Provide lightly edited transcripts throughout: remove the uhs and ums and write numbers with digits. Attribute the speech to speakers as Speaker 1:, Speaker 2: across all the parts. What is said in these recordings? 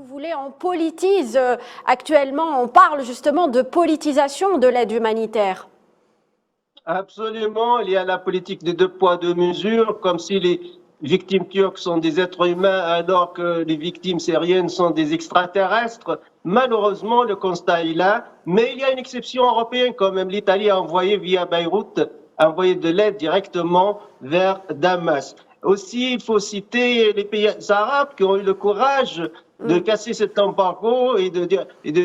Speaker 1: vous voulez, on politise actuellement, on parle justement de politisation de l'aide humanitaire.
Speaker 2: Absolument, il y a la politique des 2 poids 2 mesures, comme si les victimes turques sont des êtres humains alors que les victimes syriennes sont des extraterrestres. Malheureusement, le constat est là, mais il y a une exception européenne quand même. L'Italie a envoyé via Beyrouth, a envoyé de l'aide directement vers Damas. Aussi, il faut citer les pays arabes qui ont eu le courage de casser cet embargo et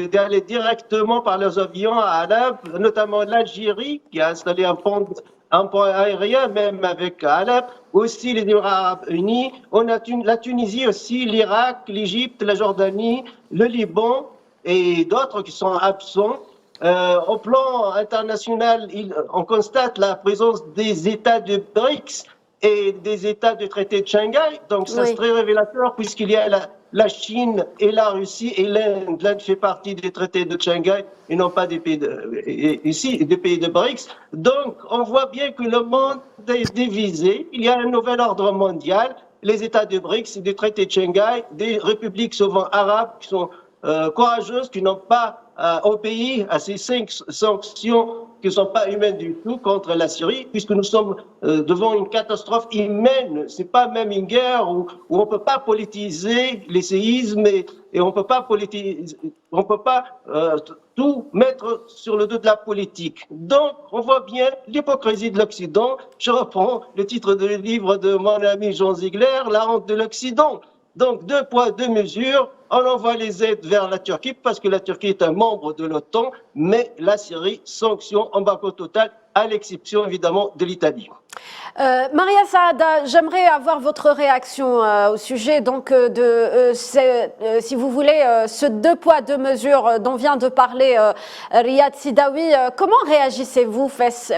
Speaker 2: d'aller directement par leurs avions à Alep, notamment l'Algérie qui a installé un pont aérien même avec Alep, aussi les Émirats arabes unis, on a la Tunisie aussi, l'Irak, l'Égypte, la Jordanie, le Liban et d'autres qui sont absents. Au plan international, on constate la présence des États de BRICS et des États du traité de Shanghai. Donc, ça c'est très révélateur puisqu'il y a la Chine et la Russie et l'Inde. L'Inde fait partie des traités de Shanghai et non pas des pays des pays de BRICS. Donc, on voit bien que le monde est divisé. Il y a un nouvel ordre mondial. Les États de BRICS, des traités de Shanghai, des républiques souvent arabes qui sont courageuses, qui n'ont pas obéi à ces 5 sanctions qui ne sont pas humaines du tout contre la Syrie, puisque nous sommes devant une catastrophe humaine. Ce n'est pas même une guerre où on ne peut pas politiser les séismes et on ne peut pas tout mettre sur le dos de la politique. Donc, on voit bien l'hypocrisie de l'Occident. Je reprends le titre du livre de mon ami Jean Ziegler, La honte de l'Occident. Donc, 2 poids 2 mesures, on envoie les aides vers la Turquie parce que la Turquie est un membre de l'OTAN, mais la Syrie, sanctions, embargo total, à l'exception évidemment de l'Italie.
Speaker 1: Maria Saada, j'aimerais avoir votre réaction au sujet donc si vous voulez, ce 2 poids 2 mesures dont vient de parler Riyad Sidawi. Comment réagissez-vous face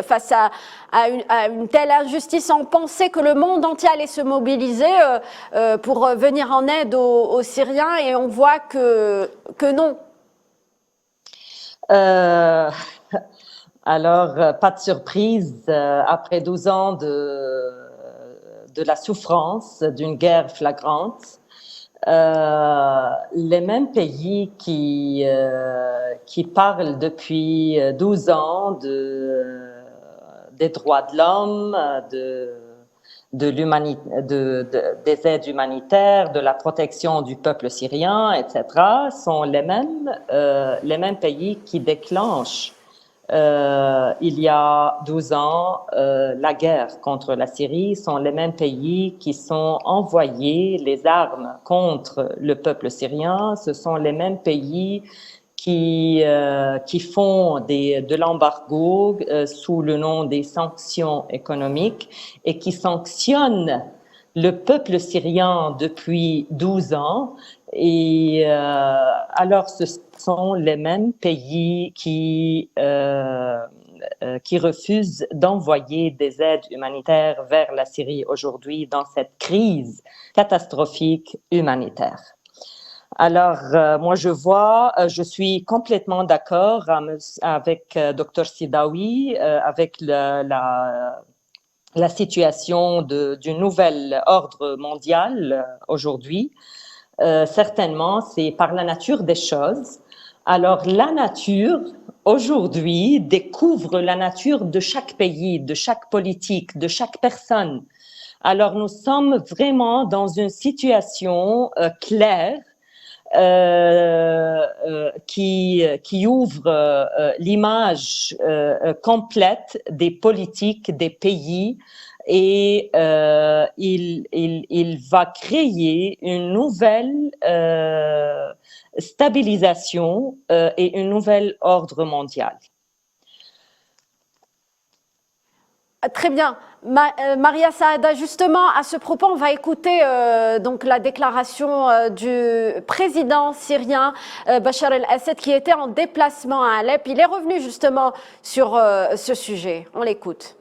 Speaker 1: à une telle injustice? On pensait que le monde entier allait se mobiliser pour venir en aide aux Syriens et on voit que non.
Speaker 3: Alors, pas de surprise, après 12 ans de la souffrance d'une guerre flagrante, les mêmes pays qui parlent depuis 12 ans des droits de l'homme, des aides humanitaires, de la protection du peuple syrien, etc., sont les mêmes pays qui déclenchent il y a 12 ans, la guerre contre la Syrie, sont les mêmes pays qui sont envoyés les armes contre le peuple syrien. Ce sont les mêmes pays qui font de l'embargo sous le nom des sanctions économiques et qui sanctionnent le peuple syrien depuis 12 ans. Et alors, ce sont les mêmes pays qui refusent d'envoyer des aides humanitaires vers la Syrie aujourd'hui dans cette crise catastrophique humanitaire. Alors, moi, je suis complètement d'accord avec Dr Sidawi, avec la situation du nouvel ordre mondial aujourd'hui. Certainement, c'est par la nature des choses. Alors, la nature, aujourd'hui, découvre la nature de chaque pays, de chaque politique, de chaque personne. Alors, nous sommes vraiment dans une situation claire qui ouvre l'image complète des politiques des pays et il va créer une nouvelle stabilisation et un nouvel ordre mondial.
Speaker 1: Très bien. Maria Saada, justement, à ce propos, on va écouter donc la déclaration du président syrien Bachar el-Assad qui était en déplacement à Alep. Il est revenu justement sur ce sujet. On l'écoute.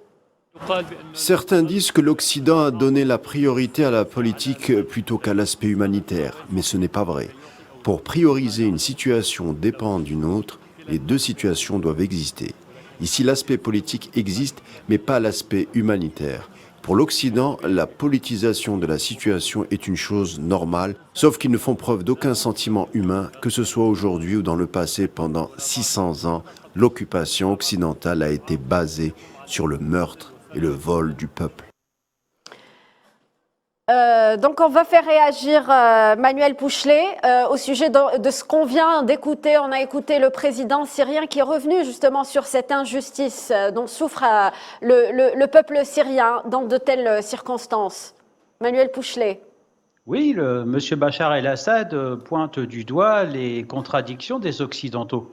Speaker 4: Certains disent que l'Occident a donné la priorité à la politique plutôt qu'à l'aspect humanitaire, mais ce n'est pas vrai. Pour prioriser une situation dépend d'une autre, les 2 situations doivent exister. Ici, l'aspect politique existe, mais pas l'aspect humanitaire. Pour l'Occident, la politisation de la situation est une chose normale, sauf qu'ils ne font preuve d'aucun sentiment humain, que ce soit aujourd'hui ou dans le passé. Pendant 600 ans, l'occupation occidentale a été basée sur le meurtre et le vol du peuple.
Speaker 1: Donc on va faire réagir Manuel Pouchelet au sujet de ce qu'on vient d'écouter. On a écouté le président syrien qui est revenu justement sur cette injustice dont souffre le peuple syrien dans de telles circonstances. Manuel Pouchelet.
Speaker 5: Oui, M. Bachar el-Assad pointe du doigt les contradictions des Occidentaux.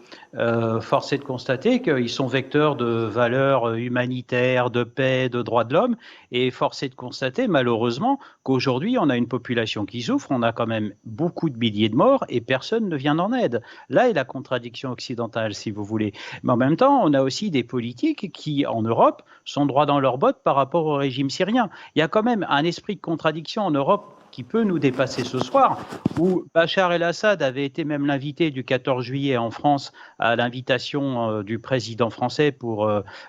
Speaker 5: Force est de constater qu'ils sont vecteurs de valeurs humanitaires, de paix, de droits de l'homme. Et force est de constater, malheureusement, qu'aujourd'hui, on a une population qui souffre, on a quand même beaucoup de milliers de morts et personne ne vient en aide. Là est la contradiction occidentale, si vous voulez. Mais en même temps, on a aussi des politiques qui, en Europe, sont droit dans leurs bottes par rapport au régime syrien. Il y a quand même un esprit de contradiction en Europe qui peut nous dépasser ce soir, où Bachar el-Assad avait été même l'invité du 14 juillet en France à l'invitation du président français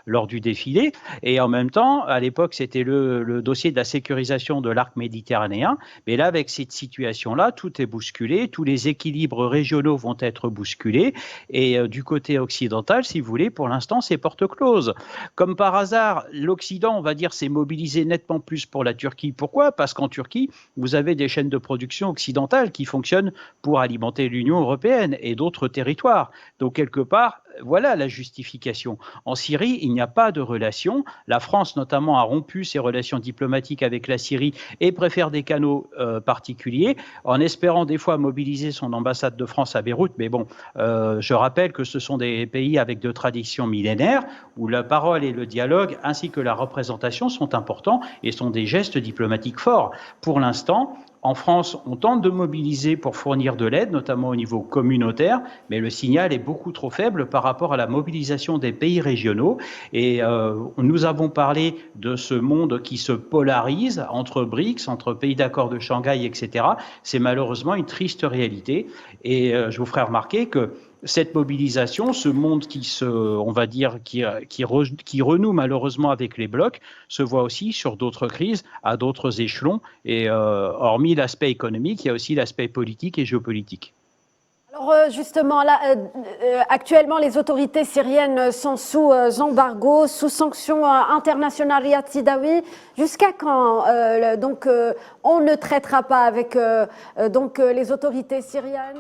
Speaker 5: lors du défilé. Et en même temps, à l'époque, c'était le dossier de la sécurisation de l'arc méditerranéen. Mais là, avec cette situation-là, tout est bousculé, tous les équilibres régionaux vont être bousculés. Et du côté occidental, si vous voulez, pour l'instant, c'est porte close. Comme par hasard, l'Occident, on va dire, s'est mobilisé nettement plus pour la Turquie. Pourquoi? Parce qu'en Turquie, vous avez des chaînes de production occidentales qui fonctionnent pour alimenter l'Union européenne et d'autres territoires. Donc, quelque part, voilà la justification. En Syrie, il n'y a pas de relation. La France, notamment, a rompu ses relations diplomatiques avec la Syrie et préfère des canaux particuliers, en espérant des fois mobiliser son ambassade de France à Beyrouth. Mais bon, je rappelle que ce sont des pays avec de traditions millénaires, où la parole et le dialogue, ainsi que la représentation, sont importants et sont des gestes diplomatiques forts. Pour l'instant, en France, on tente de mobiliser pour fournir de l'aide, notamment au niveau communautaire, mais le signal est beaucoup trop faible par rapport à la mobilisation des pays régionaux. Et nous avons parlé de ce monde qui se polarise entre BRICS, entre pays d'accord de Shanghai, etc. C'est malheureusement une triste réalité. Et je vous ferai remarquer que cette mobilisation, ce monde on va dire, qui renoue malheureusement avec les blocs, se voit aussi sur d'autres crises, à d'autres échelons. Et hormis l'aspect économique, il y a aussi l'aspect politique et géopolitique.
Speaker 1: Alors justement, là, actuellement, les autorités syriennes sont sous embargo, sous sanctions internationales. Riyad Sidawi, jusqu'à quand on ne traitera pas avec les autorités syriennes?